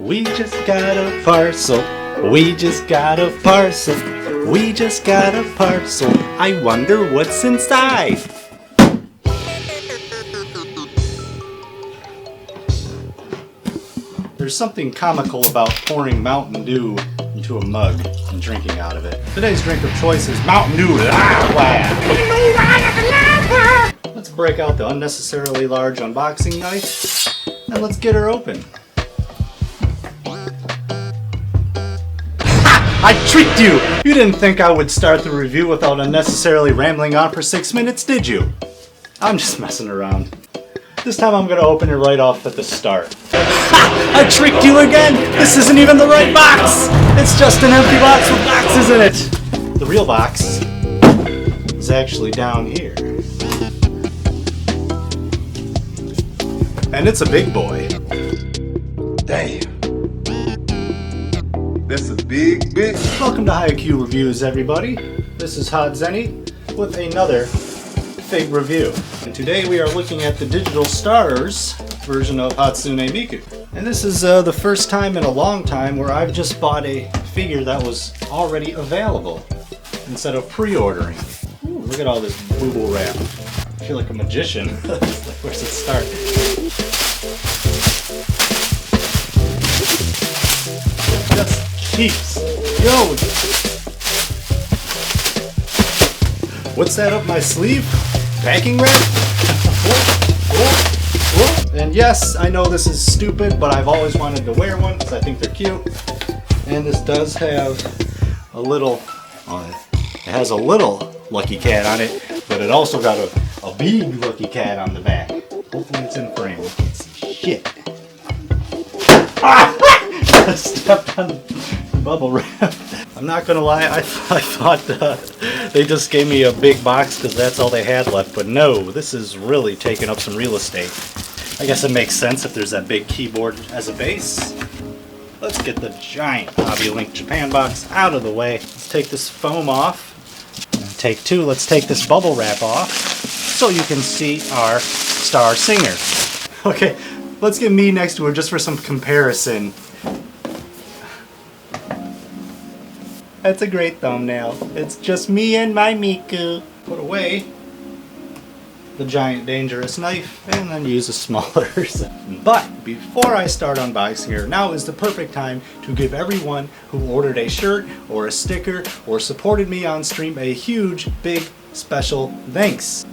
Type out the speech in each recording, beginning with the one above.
We just got a parcel. We just got a parcel. We just got a parcel. I wonder what's inside. There's something comical about pouring Mountain Dew into a mug and drinking out of it. Today's drink of choice is Mountain Dew Lava. Let's break out the unnecessarily large unboxing knife and let's get her open. I tricked you! You didn't think I would start the review without unnecessarily rambling on for 6 minutes, did you? I'm just messing around. This time I'm gonna open it right off at the start. I tricked you again! This isn't even the right box! It's just an empty box with boxes in it! The real box is actually down here. And it's a big boy. Damn. That's a big bitch. Welcome to Hayaku Reviews, everybody. This is Hot Zenny with another Fig review. And today we are looking at the Digital Stars version of Hatsune Miku. And this is the first time in a long time where I've just bought a figure that was already available instead of pre-ordering. Ooh, look at all this boo-boo wrap. I feel like a magician. Where's it start? Just keeps. Yo! What's that up my sleeve? Packing wrap? And yes, I know this is stupid, but I've always wanted to wear one because I think they're cute. And this does have a little, it has a little Lucky Cat on it, but it also got a big Lucky Cat on the back. Hopefully it's in frame. We can't see shit. I stepped on the bubble wrap. I'm not gonna lie, I thought they just gave me a big box because that's all they had left, but no, this is really taking up some real estate. I guess it makes sense if there's that big keyboard as a base. Let's get the giant Hobby Link Japan box out of the way. Let's take this foam off. And take two, let's take this bubble wrap off so you can see our star singer. Okay, let's get me next to her just for some comparison. That's a great thumbnail. It's just me and my Miku. Put away the giant dangerous knife and then use a smaller. But before I start unboxing her, now is the perfect time to give everyone who ordered a shirt or a sticker or supported me on stream a huge, big, special thanks.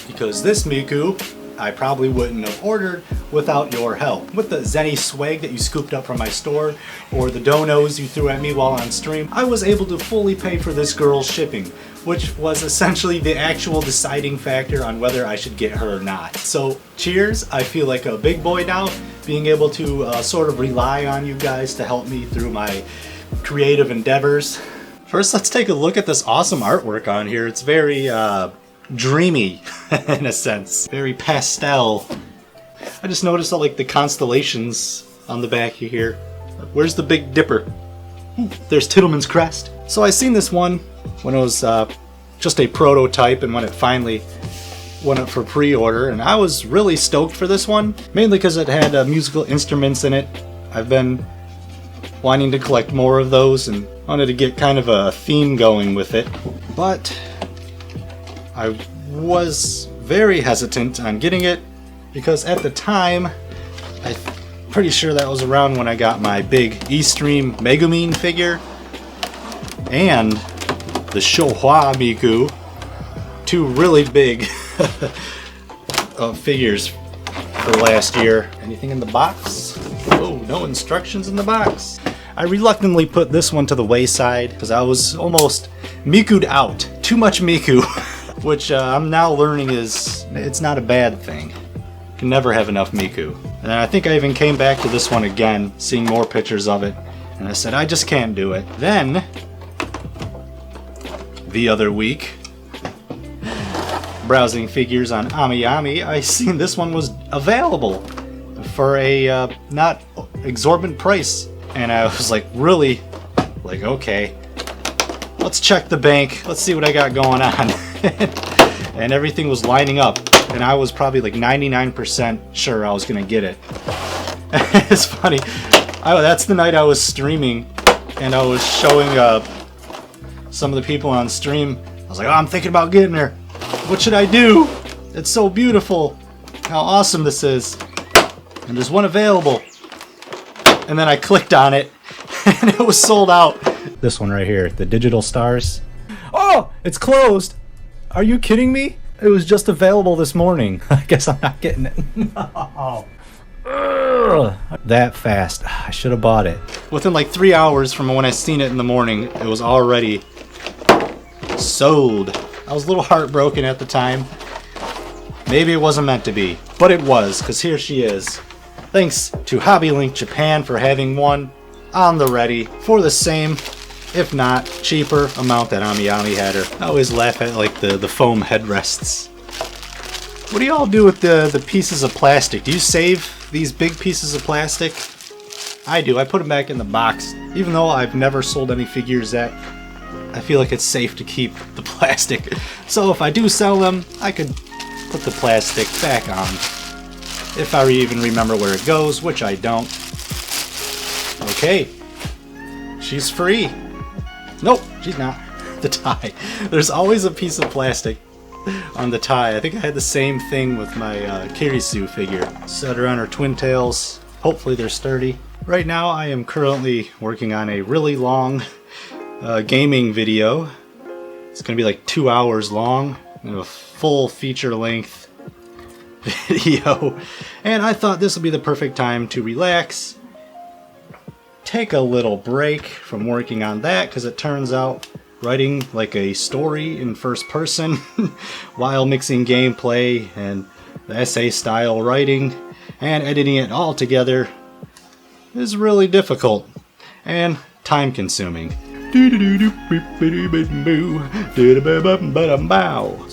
Because this Miku, I probably wouldn't have ordered without your help. With the Zenny swag that you scooped up from my store, or the donos you threw at me while on stream, I was able to fully pay for this girl's shipping, which was essentially the actual deciding factor on whether I should get her or not. So cheers, I feel like a big boy now, being able to sort of rely on you guys to help me through my creative endeavors. First, let's take a look at this awesome artwork on here. It's very dreamy in a sense, very pastel. I just noticed all like the constellations on the back here. Where's the Big Dipper? Ooh, there's Tittleman's crest. So I seen this one when it was just a prototype and when it finally went up for pre-order, and I was really stoked for this one, mainly because it had musical instruments in it. I've been wanting to collect more of those and wanted to get kind of a theme going with it, but I was very hesitant on getting it because at the time, I'm pretty sure that was around when I got my big E-Stream Megumin figure and the Shohwa Miku, two really big figures for last year. Anything in the box? Oh, no instructions in the box. I reluctantly put this one to the wayside because I was almost Miku'd out. Too much Miku. Which I'm now learning it's not a bad thing. You can never have enough Miku. And I think I even came back to this one again, seeing more pictures of it, and I said, I just can't do it. Then, the other week, browsing figures on AmiAmi, I seen this one was available for a not exorbitant price. And I was like, really? Like, okay. Let's check the bank. Let's see what I got going on. And everything was lining up. And I was probably like 99% sure I was going to get it. It's funny. That's the night I was streaming, and I was showing some of the people on stream. I was like, oh, I'm thinking about getting her. What should I do? It's so beautiful. How awesome this is. And there's one available. And then I clicked on it, and it was sold out. This one right here, the Digital Stars. Oh, it's closed. Are you kidding me? It was just available this morning. I guess I'm not getting it. No. Ugh. That fast. I should have bought it. Within like 3 hours from when I seen it in the morning, it was already sold. I was a little heartbroken at the time. Maybe it wasn't meant to be, but it was, because here she is. Thanks to Hobby Link Japan for having one on the ready for the same, if not cheaper, amount that Amiyami had her. I always laugh at like the foam headrests. What do y'all do with the pieces of plastic? Do you save these big pieces of plastic? I do. I put them back in the box. Even though I've never sold any figures that, I feel like it's safe to keep the plastic. So if I do sell them, I could put the plastic back on. If I even remember where it goes, which I don't. Okay. She's free. Nope, she's not. The tie. There's always a piece of plastic on the tie. I think I had the same thing with my Kirisu figure. Set her on her twin tails. Hopefully they're sturdy. Right now I am currently working on a really long gaming video. It's going to be like 2 hours long. A full feature length video. And I thought this would be the perfect time to relax. Take a little break from working on that, because it turns out writing like a story in first person while mixing gameplay and the essay style writing and editing it all together is really difficult and time consuming. It's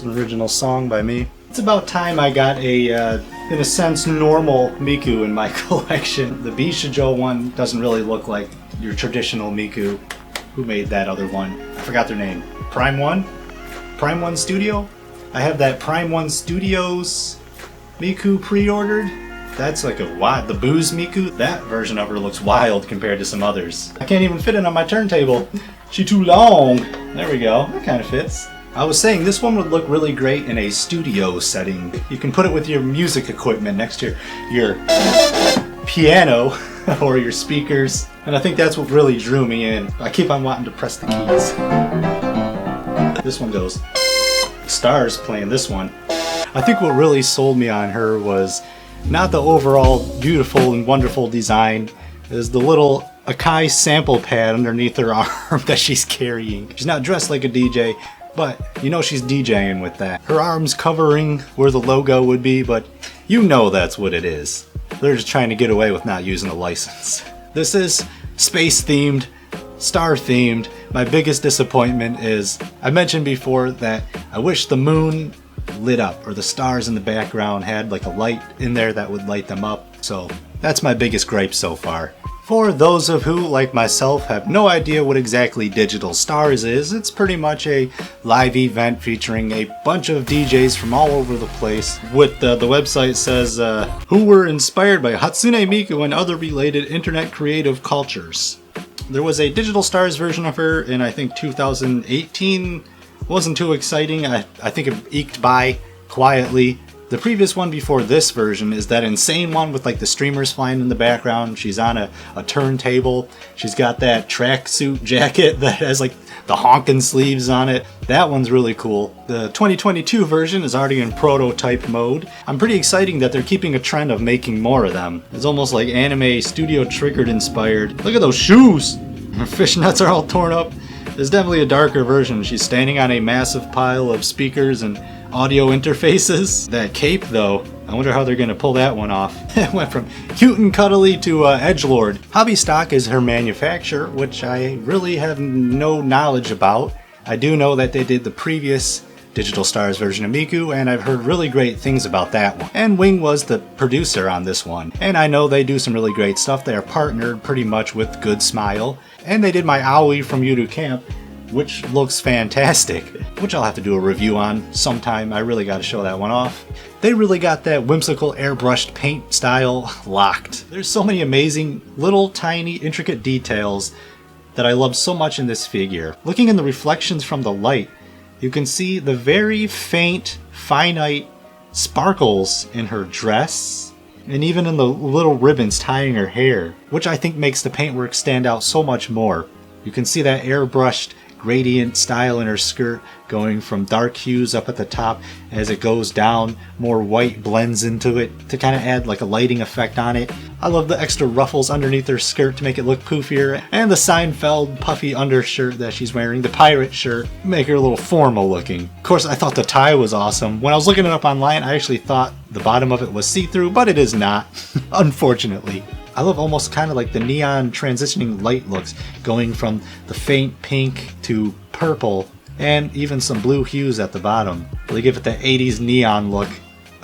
an original song by me. It's about time I got a, in a sense, normal Miku in my collection. The Bishijo one doesn't really look like your traditional Miku. Who made that other one? I forgot their name. Prime One? Prime One Studio? I have that Prime One Studios Miku pre-ordered. That's like a wild, the Booze Miku. That version of her looks wild compared to some others. I can't even fit it on my turntable. She's too long. There we go. That kind of fits. I was saying this one would look really great in a studio setting. You can put it with your music equipment next to your piano or your speakers. And I think that's what really drew me in. I keep on wanting to press the keys. This one goes. Stars playing this one. I think what really sold me on her was not the overall beautiful and wonderful design, is the little Akai sample pad underneath her arm that she's carrying. She's not dressed like a DJ, but you know she's DJing with that. Her arm's covering where the logo would be, but you know that's what it is. They're just trying to get away with not using a license. This is space themed, star themed. My biggest disappointment is, I mentioned before that I wish the moon lit up, or the stars in the background had like a light in there that would light them up. So that's my biggest gripe so far. For those of who, like myself, have no idea what exactly Digital Stars is, it's pretty much a live event featuring a bunch of DJs from all over the place. With the website says, who were inspired by Hatsune Miku and other related internet creative cultures. There was a Digital Stars version of her in, I think, 2018. Wasn't too exciting. I think it eked by quietly. The previous one before this version is that insane one with like the streamers flying in the background. She's on a turntable. She's got that tracksuit jacket that has like the honkin' sleeves on it. That one's really cool. The 2022 version is already in prototype mode. I'm pretty excited that they're keeping a trend of making more of them. It's almost like anime Studio Triggered inspired. Look at those shoes! Her fishnets are all torn up. There's definitely a darker version. She's standing on a massive pile of speakers and audio interfaces. That cape though, I wonder how they're gonna pull that one off. It went from cute and cuddly to edgelord. Hobby Stock is her manufacturer, which I really have no knowledge about. I do know that they did the previous Digital Stars version of Miku, and I've heard really great things about that one. And Wing was the producer on this one. And I know they do some really great stuff. They are partnered pretty much with Good Smile. And they did my Aoi from Yudu Camp. which looks fantastic, which I'll have to do a review on sometime. I really got to show that one off. They really got that whimsical airbrushed paint style locked. There's so many amazing little tiny intricate details that I love so much in this figure. Looking in the reflections from the light, you can see the very faint, finite sparkles in her dress, and even in the little ribbons tying her hair, which I think makes the paintwork stand out so much more. You can see that airbrushed gradient style in her skirt going from dark hues up at the top. As it goes down, more white blends into it to kind of add like a lighting effect on it. I love the extra ruffles underneath her skirt to make it look poofier, and the Seinfeld puffy undershirt that she's wearing, the pirate shirt, make her a little formal looking. Of course, I thought the tie was awesome. When I was looking it up online, I actually thought the bottom of it was see-through, but it is not, unfortunately. I love almost kind of like the neon transitioning light looks, going from the faint pink to purple, and even some blue hues at the bottom. Really give it that 80s neon look.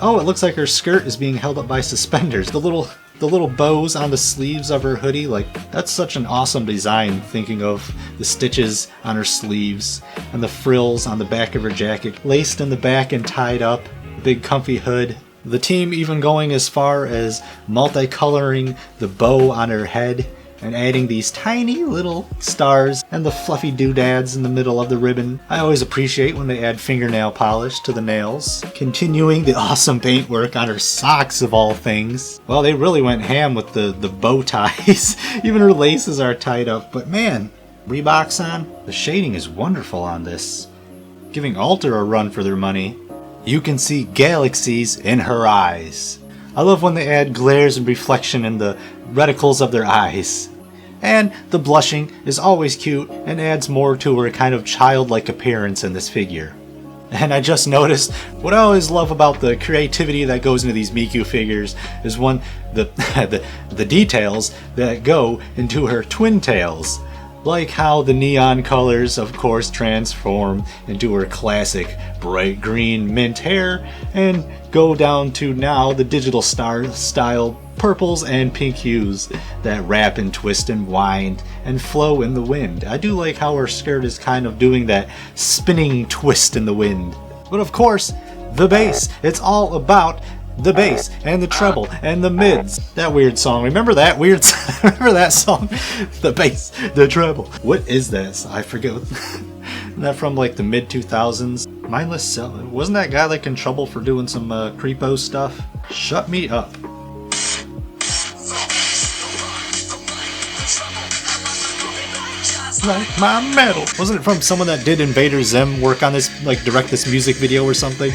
Oh, it looks like her skirt is being held up by suspenders. The little bows on the sleeves of her hoodie, like, that's such an awesome design, thinking of the stitches on her sleeves and the frills on the back of her jacket, laced in the back and tied up, big comfy hood. The team even going as far as multicoloring the bow on her head and adding these tiny little stars and the fluffy doodads in the middle of the ribbon. I always appreciate when they add fingernail polish to the nails. Continuing the awesome paintwork on her socks of all things. Well, they really went ham with the bow ties. Even her laces are tied up, but man, Reebok's on. The shading is wonderful on this, giving Alter a run for their money. You can see galaxies in her eyes. I love when they add glares and reflection in the reticles of their eyes. And the blushing is always cute and adds more to her kind of childlike appearance in this figure. And I just noticed, what I always love about the creativity that goes into these Miku figures is one, the details that go into her twin tails. Like how the neon colors, of course, transform into her classic bright green mint hair and go down to now the Digital Stars style purples and pink hues that wrap and twist and wind and flow in the wind. I do like how her skirt is kind of doing that spinning twist in the wind. But of course, the bass. It's all about the bass and the treble and the mids. That weird song. Remember that weird remember that song? The bass, the treble. What is this? I forget. Isn't that from like the mid 2000s? Mindless Cell. Wasn't that guy like in trouble for doing some creepo stuff? Shut me up. Like my metal. Wasn't it from someone that did Invader Zim work on this, like direct this music video or something?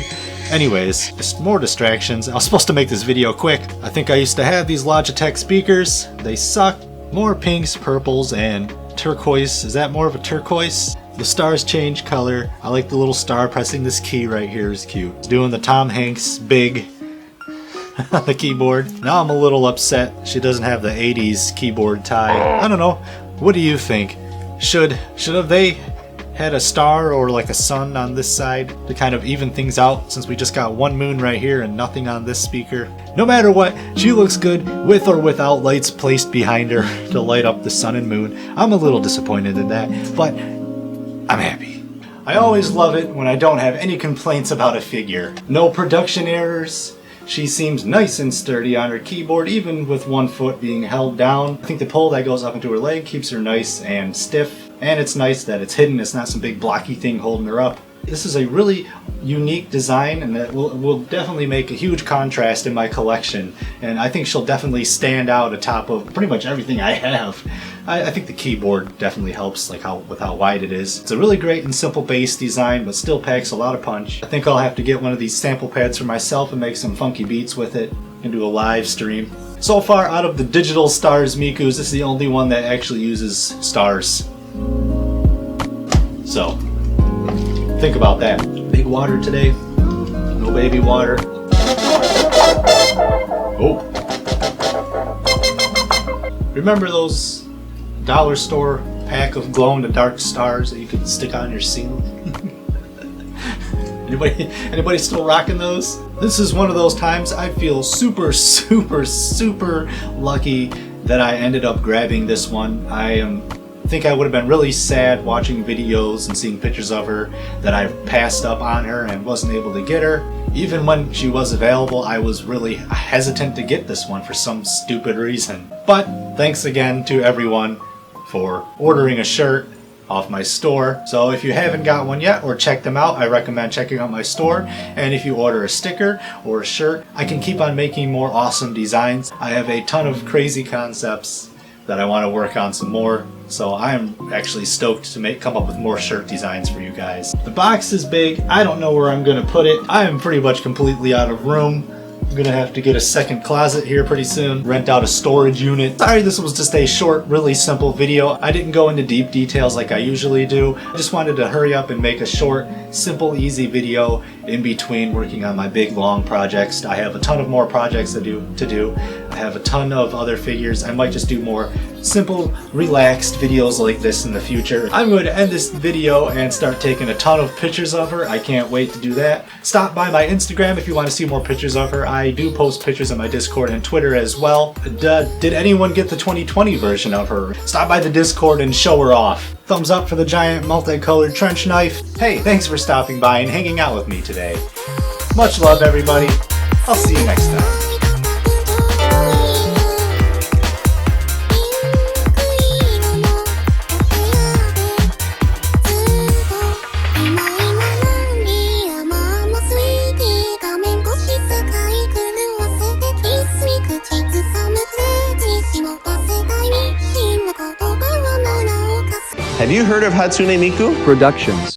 Anyways, just more distractions. I was supposed to make this video quick. I think I used to have these Logitech speakers. They suck. More pinks, purples, and turquoise. Is that more of a turquoise? The stars change color. I like the little star pressing this key right here is cute. It's doing the Tom Hanks big on the keyboard. Now I'm a little upset she doesn't have the 80s keyboard tie. I don't know. What do you think? Should have they had a star or like a sun on this side to kind of even things out, since we just got one moon right here and nothing on this speaker? No matter what, she looks good with or without lights placed behind her to light up the sun and moon. I'm a little disappointed in that, but I'm happy. I always love it when I don't have any complaints about a figure. No production errors. She seems nice and sturdy on her keyboard, even with one foot being held down. I think the pole that goes up into her leg keeps her nice and stiff. And it's nice that it's hidden. It's not some big blocky thing holding her up. This is a really unique design, and that will definitely make a huge contrast in my collection. And I think she'll definitely stand out atop of pretty much everything I have. I think the keyboard definitely helps, like with how wide it is. It's a really great and simple bass design, but still packs a lot of punch. I think I'll have to get one of these sample pads for myself and make some funky beats with it and do a live stream. So far, out of the Digital Stars Mikus, this is the only one that actually uses stars. So, think about that. Big water today. No baby water. Oh. Remember those dollar store pack of glow-in-the-dark stars that you could stick on your ceiling? Anybody still rocking those? This is one of those times I feel super lucky that I ended up grabbing this one. I am think I would have been really sad watching videos and seeing pictures of her that I passed up on her and wasn't able to get her. Even when she was available, I was really hesitant to get this one for some stupid reason. But thanks again to everyone for ordering a shirt off my store. So if you haven't got one yet or checked them out, I recommend checking out my store. And if you order a sticker or a shirt, I can keep on making more awesome designs. I have a ton of crazy concepts that I want to work on some more. So I'm actually stoked to come up with more shirt designs for you guys. The box is big. I don't know where I'm gonna put it. I am pretty much completely out of room. I'm gonna have to get a second closet here pretty soon, rent out a storage unit. Sorry, this was just a short, really simple video. I didn't go into deep details like I usually do. I just wanted to hurry up and make a short, simple, easy video in between working on my big, long projects. I have a ton of more projects to do. I have a ton of other figures. I might just do more simple, relaxed videos like this in the future. I'm going to end this video and start taking a ton of pictures of her. I can't wait to do that. Stop by my Instagram if you want to see more pictures of her. I do post pictures on my Discord and Twitter as well. Did anyone get the 2020 version of her? Stop by the Discord and show her off. Thumbs up for the giant multicolored trench knife. Hey, thanks for stopping by and hanging out with me today. Much love, everybody. I'll see you next time. Have you heard of Hatsune Miku? Productions.